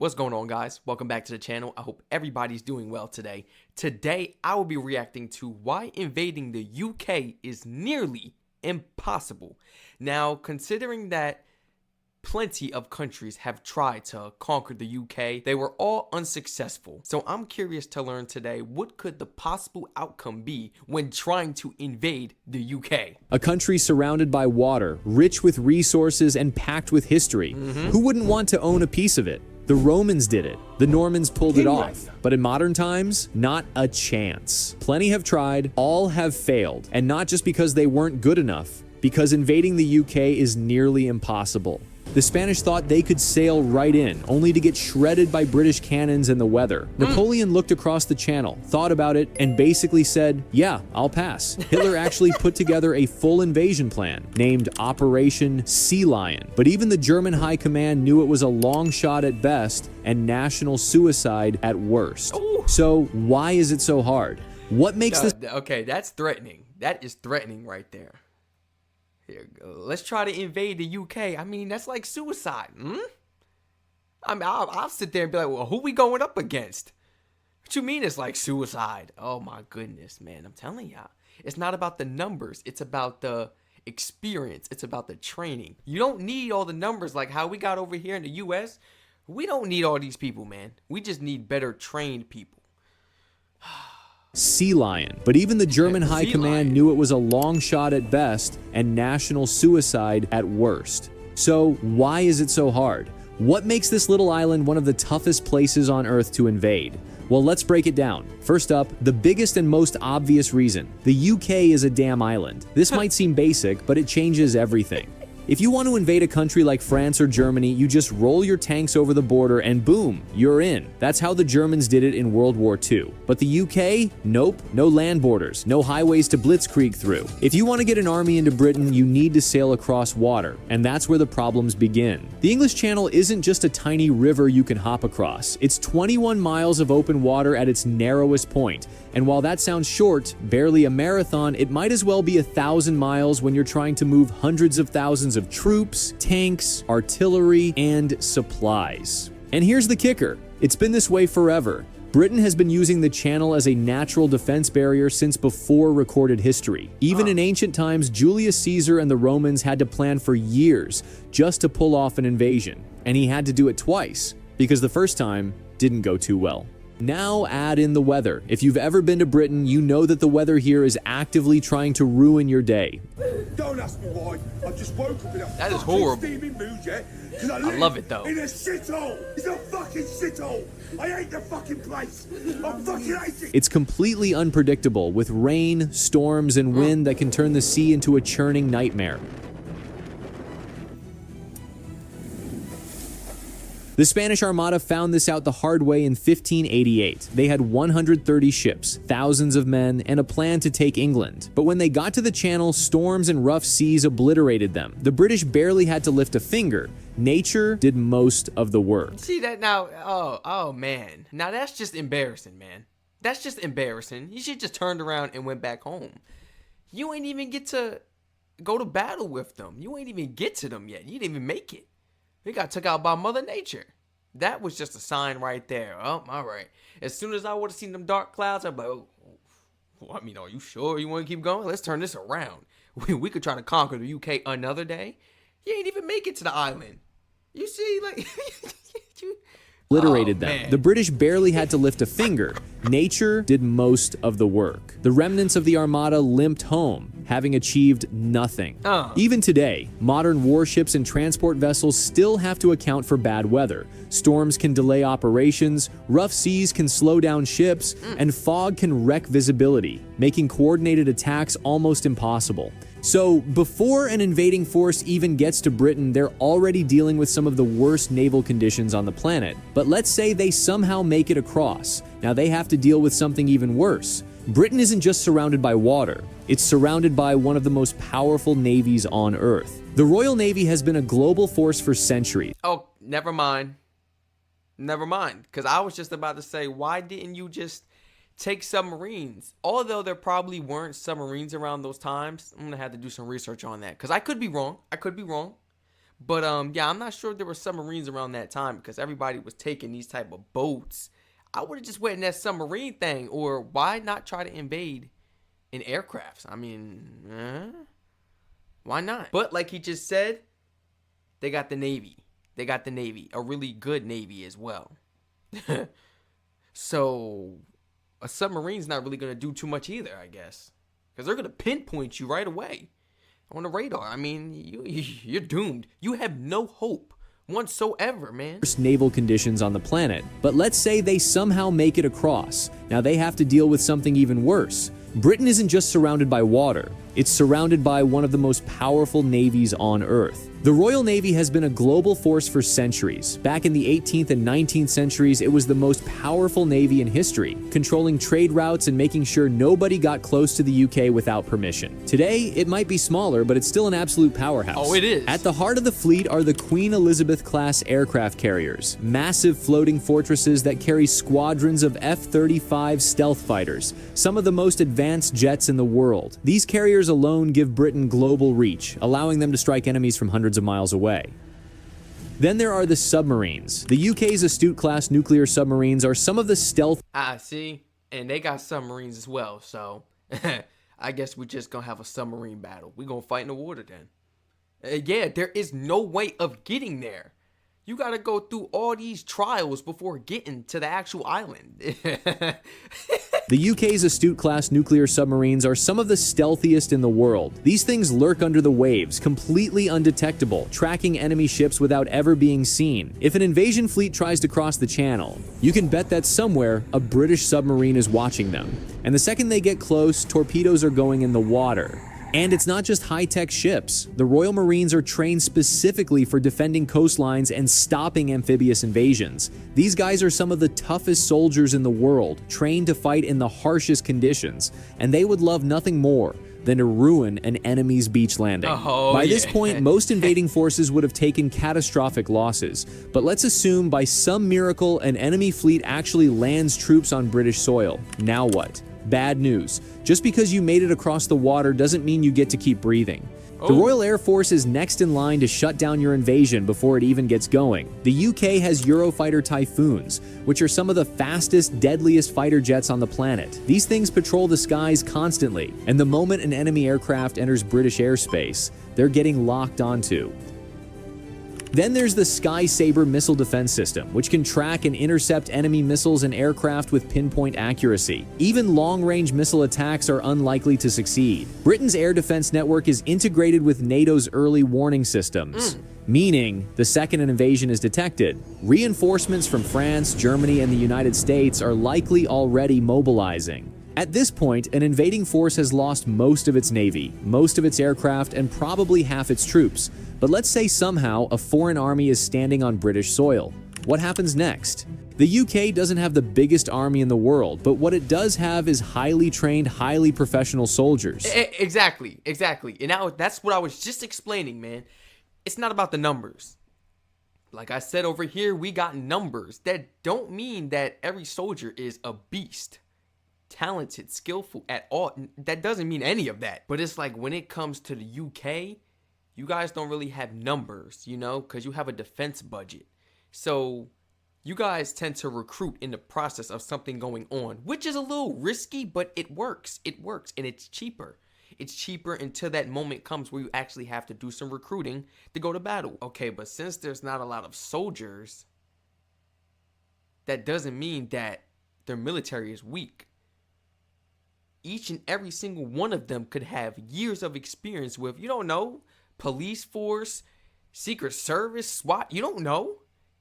What's going on, guys? Welcome back to the channel. I hope everybody's doing well today. Today, I will be reacting to why invading the UK is nearly impossible. Now, considering that plenty of countries have tried to conquer the UK, they were all unsuccessful. So I'm curious to learn today, what could the possible outcome be when trying to invade the UK? A country surrounded by water, rich with resources, and packed with history. Who wouldn't want to own a piece of it? The Romans did it. The Normans pulled it off. But in modern times, not a chance. Plenty have tried, all have failed. And not just because they weren't good enough, because invading the UK is nearly impossible. The Spanish thought they could sail right in, only to get shredded by British cannons and the weather. Napoleon looked across the channel, thought about it, and basically said, yeah, I'll pass. Hitler actually put together a full invasion plan, named Operation Sea Lion. But even the German high command knew it was a long shot at best and national suicide at worst. Ooh. So why is it so hard? What makes this... Okay, that's threatening. That is threatening right there. Here we go. Let's try to invade the UK. I mean, that's like suicide. I mean, I'll sit there and be like, well, who we going up against? What you mean it's like suicide? Oh, my goodness, man. I'm telling y'all. It's not about the numbers. It's about the experience. It's about the training. You don't need all the numbers like how we got over here in the US. We don't need all these people, man. We just need better trained people. Sea Lion. But even the German high command knew it was a long shot at best and national suicide at worst. So why is it so hard? What makes this little island one of the toughest places on Earth to invade? Well, let's break it down. First up, the biggest and most obvious reason. The UK is a damn island. This might seem basic, but it changes everything. If you want to invade a country like France or Germany, you just roll your tanks over the border and boom, you're in. That's how the Germans did it in World War II. But the UK? Nope. No land borders, no highways to blitzkrieg through. If you want to get an army into Britain, you need to sail across water, and that's where the problems begin. The English Channel isn't just a tiny river you can hop across. It's 21 miles of open water at its narrowest point. And while that sounds short, barely a marathon, it might as well be 1,000 miles when you're trying to move hundreds of thousands of troops, tanks, artillery, and supplies. And here's the kicker. It's been this way forever. Britain has been using the channel as a natural defense barrier since before recorded history. Even in ancient times, Julius Caesar and the Romans had to plan for years just to pull off an invasion. And he had to do it twice, because the first time didn't go too well. Now add in the weather. If you've ever been to Britain, you know that the weather here is actively trying to ruin your day. Don't ask me why. I just woke up in a That is horrible. steaming mood, yeah? I love it though. In a shithole. It's a fucking shithole. I hate the fucking place. I fucking hate it. It's completely unpredictable, with rain, storms, and wind that can turn the sea into a churning nightmare. The Spanish Armada found this out the hard way in 1588. They had 130 ships, thousands of men, and a plan to take England. But when they got to the Channel, storms and rough seas obliterated them. The British barely had to lift a finger. Nature did most of the work. See that now? Oh man. Now that's just embarrassing, man. That's just embarrassing. You should just turned around and went back home. You ain't even get to go to battle with them. You ain't even get to them yet. You didn't even make it. We got took out by Mother Nature. That was just a sign right there. Oh, all right. As soon as I would have seen them dark clouds, I'd be like, oh, I mean, are you sure you want to keep going? Let's turn this around. We could try to conquer the UK another day. You ain't even make it to the island. You see, like, Obliterated them. The British barely had to lift a finger. Nature did most of the work. The remnants of the Armada limped home, having achieved nothing. Even today, modern warships and transport vessels still have to account for bad weather. Storms can delay operations, rough seas can slow down ships, and fog can wreck visibility, making coordinated attacks almost impossible. So, before an invading force even gets to Britain, they're already dealing with some of the worst naval conditions on the planet. But let's say they somehow make it across. Now they have to deal with something even worse. Britain isn't just surrounded by water, it's surrounded by one of the most powerful navies on Earth. The Royal Navy has been a global force for centuries. Oh, never mind. Never mind. Because I was just about to say, why didn't you just take submarines? Although there probably weren't submarines around those times, I'm going to have to do some research on that. Because I could be wrong. But yeah, I'm not sure if there were submarines around that time because everybody was taking these type of boats. I would have just went in that submarine thing, or why not try to invade in aircrafts? I mean, why not? But like he just said, they got the Navy. They got the Navy, a really good Navy as well. So a submarine's not really going to do too much either, I guess, because they're going to pinpoint you right away on the radar. I mean, you're doomed. You have no hope whatsoever, man. Worst naval conditions on the planet. But let's say they somehow make it across. Now they have to deal with something even worse. Britain isn't just surrounded by water. It's surrounded by one of the most powerful navies on Earth. The Royal Navy has been a global force for centuries. Back in the 18th and 19th centuries, it was the most powerful navy in history, controlling trade routes and making sure nobody got close to the UK without permission. Today, it might be smaller, but it's still an absolute powerhouse. Oh, it is. At the heart of the fleet are the Queen Elizabeth-class aircraft carriers, massive floating fortresses that carry squadrons of F-35 stealth fighters, some of the most advanced jets in the world. These carriers alone give Britain global reach, allowing them to strike enemies from hundreds of miles away. Then there are the submarines. The UK's Astute-class nuclear submarines are some of the stealth... See? And they got submarines as well, so I guess we're just gonna have a submarine battle. We're gonna fight in the water then. Yeah, there is no way of getting there. You gotta go through all these trials before getting to the actual island. The UK's Astute-class nuclear submarines are some of the stealthiest in the world. These things lurk under the waves, completely undetectable, tracking enemy ships without ever being seen. If an invasion fleet tries to cross the channel, you can bet that somewhere a British submarine is watching them. And the second they get close, torpedoes are going in the water. And it's not just high-tech ships. The Royal Marines are trained specifically for defending coastlines and stopping amphibious invasions. These guys are some of the toughest soldiers in the world, trained to fight in the harshest conditions, and they would love nothing more than to ruin an enemy's beach landing. By this point, most invading forces would have taken catastrophic losses, but let's assume by some miracle an enemy fleet actually lands troops on British soil. Now what? Bad news. Just because you made it across the water doesn't mean you get to keep breathing. The Royal Air Force is next in line to shut down your invasion before it even gets going. The UK has Eurofighter Typhoons, which are some of the fastest, deadliest fighter jets on the planet. These things patrol the skies constantly, and the moment an enemy aircraft enters British airspace, they're getting locked onto. Then there's the Sky Sabre missile defense system, which can track and intercept enemy missiles and aircraft with pinpoint accuracy. Even long-range missile attacks are unlikely to succeed. Britain's air defense network is integrated with NATO's early warning systems. Meaning, the second an invasion is detected, reinforcements from France, Germany, and the United States are likely already mobilizing. At this point, an invading force has lost most of its navy, most of its aircraft, and probably half its troops. But let's say somehow a foreign army is standing on British soil. What happens next? The UK doesn't have the biggest army in the world, but what it does have is highly trained, highly professional soldiers. Exactly. And now that's what I was just explaining, man. It's not about the numbers. Like I said over here, we got numbers. That don't mean that every soldier is a beast, talented, skillful at all. That doesn't mean any of that. But it's like when it comes to the UK, you guys don't really have numbers, you know, because you have a defense budget. So you guys tend to recruit in the process of something going on, which is a little risky, but it works. It works, and it's cheaper. It's cheaper until that moment comes where you actually have to do some recruiting to go to battle. Okay, but since there's not a lot of soldiers, that doesn't mean that their military is weak. Each and every single one of them could have years of experience with, you don't know, police force, Secret Service, SWAT, you don't know.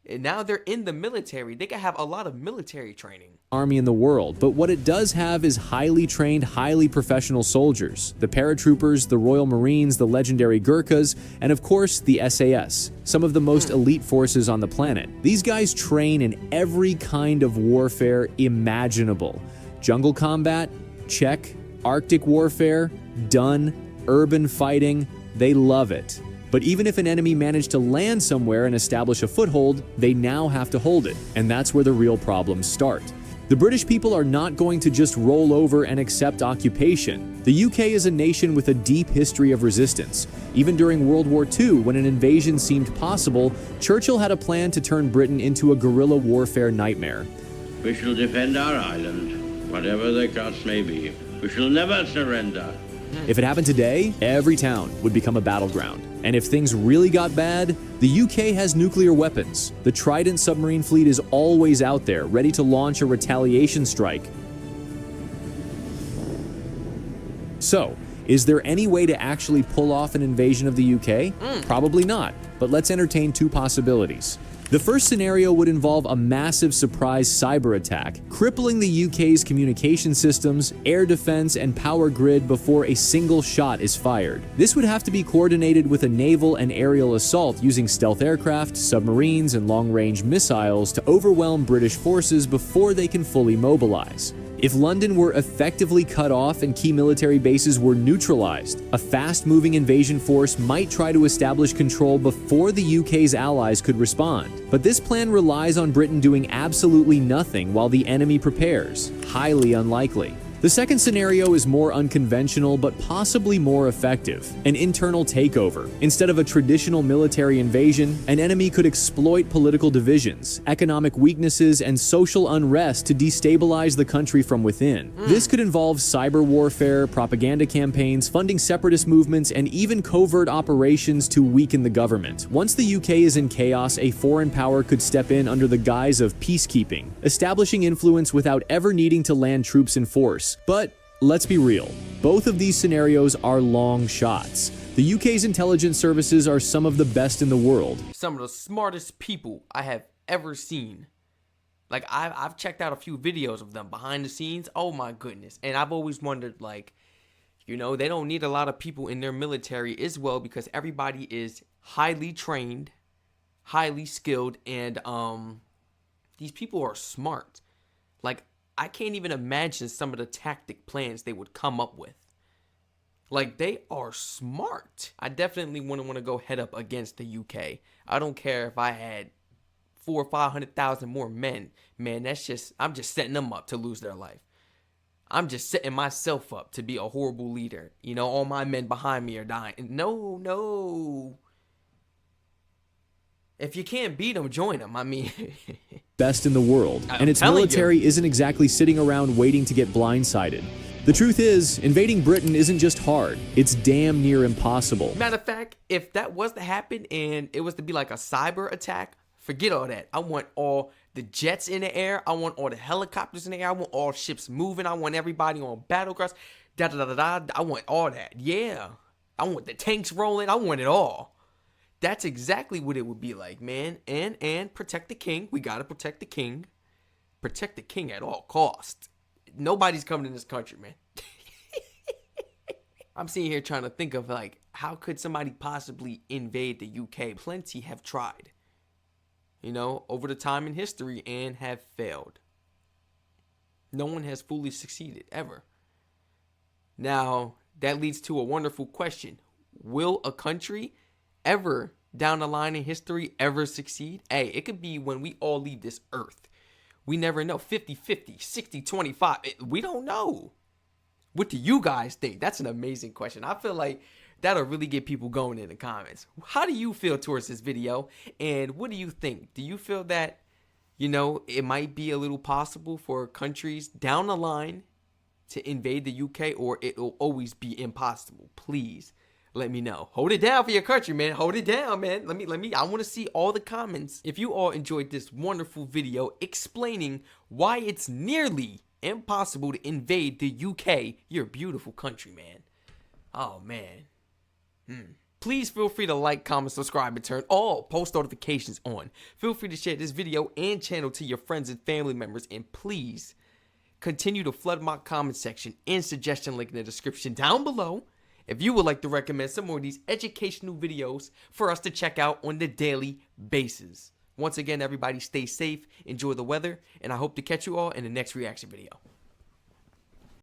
And now they're in the military. They can have a lot of military training. Army in the world, but what it does have is highly trained, highly professional soldiers. The paratroopers, the Royal Marines, the legendary Gurkhas, and of course the SAS, some of the most elite forces on the planet. These guys train in every kind of warfare imaginable. Jungle combat? Check. Arctic warfare? Done. Urban fighting? They love it. But even if an enemy managed to land somewhere and establish a foothold, they now have to hold it. And that's where the real problems start. The British people are not going to just roll over and accept occupation. The UK is a nation with a deep history of resistance. Even during World War II, when an invasion seemed possible, Churchill had a plan to turn Britain into a guerrilla warfare nightmare. We shall defend our island, whatever the cost may be. We shall never surrender. If it happened today, every town would become a battleground. And if things really got bad, the UK has nuclear weapons. The Trident submarine fleet is always out there, ready to launch a retaliation strike. So, is there any way to actually pull off an invasion of the UK? Probably not, but let's entertain two possibilities. The first scenario would involve a massive surprise cyber attack, crippling the UK's communication systems, air defense, and power grid before a single shot is fired. This would have to be coordinated with a naval and aerial assault using stealth aircraft, submarines, and long-range missiles to overwhelm British forces before they can fully mobilize. If London were effectively cut off and key military bases were neutralized, a fast-moving invasion force might try to establish control before the UK's allies could respond. But this plan relies on Britain doing absolutely nothing while the enemy prepares. Highly unlikely. The second scenario is more unconventional but possibly more effective: an internal takeover. Instead of a traditional military invasion, an enemy could exploit political divisions, economic weaknesses, and social unrest to destabilize the country from within. This could involve cyber warfare, propaganda campaigns, funding separatist movements, and even covert operations to weaken the government. Once the UK is in chaos, a foreign power could step in under the guise of peacekeeping, establishing influence without ever needing to land troops in force. But let's be real, both of these scenarios are long shots. The UK's intelligence services are some of the best in the world. Some of the smartest people I have ever seen. Like, I've checked out a few videos of them behind the scenes. Oh my goodness. And I've always wondered, like, you know, they don't need a lot of people in their military as well, because everybody is highly trained, highly skilled, and these people are smart. Like, I can't even imagine some of the tactic plans they would come up with. Like, they are smart. I definitely wouldn't want to go head up against the UK. I don't care if I had 400,000 or 500,000 more men. Man, I'm just setting them up to lose their life. I'm just setting myself up to be a horrible leader. You know, all my men behind me are dying. No. If you can't beat them, join them. I mean... best in the world, and its military isn't exactly sitting around waiting to get blindsided. The truth is, invading Britain isn't just hard, it's damn near impossible. Matter of fact, if that was to happen and it was to be like a cyber attack, forget all that. I want all the jets in the air, I want all the helicopters in the air, I want all ships moving, I want everybody on battlegrounds, I want all that. Yeah, I want the tanks rolling, I want it all. That's exactly what it would be like, man. And protect the king. We gotta protect the king. Protect the king at all costs. Nobody's coming in this country, man. I'm sitting here trying to think of, like, how could somebody possibly invade the UK? Plenty have tried, you know, over the time in history and have failed. No one has fully succeeded, ever. Now, that leads to a wonderful question. Will a country ever down the line in history ever succeed? Hey, it could be when we all leave this earth. We never know. 50-50, 60-25. We don't know. What do you guys think? That's an amazing question. I feel like that'll really get people going in the comments. How do you feel towards this video? And what do you think? Do you feel that, you know, it might be a little possible for countries down the line to invade the UK, or it'll always be impossible? Please let me know. Hold it down for your country, man. Hold it down, man. Let me, I want to see all the comments. If you all enjoyed this wonderful video explaining why it's nearly impossible to invade the UK, your beautiful country, man. Oh, man. Please feel free to like, comment, subscribe, and turn all post notifications on. Feel free to share this video and channel to your friends and family members. And please continue to flood my comment section and suggestion link in the description down below if you would like to recommend some more of these educational videos for us to check out on the daily basis. Once again, everybody stay safe, enjoy the weather, and I hope to catch you all in the next reaction video.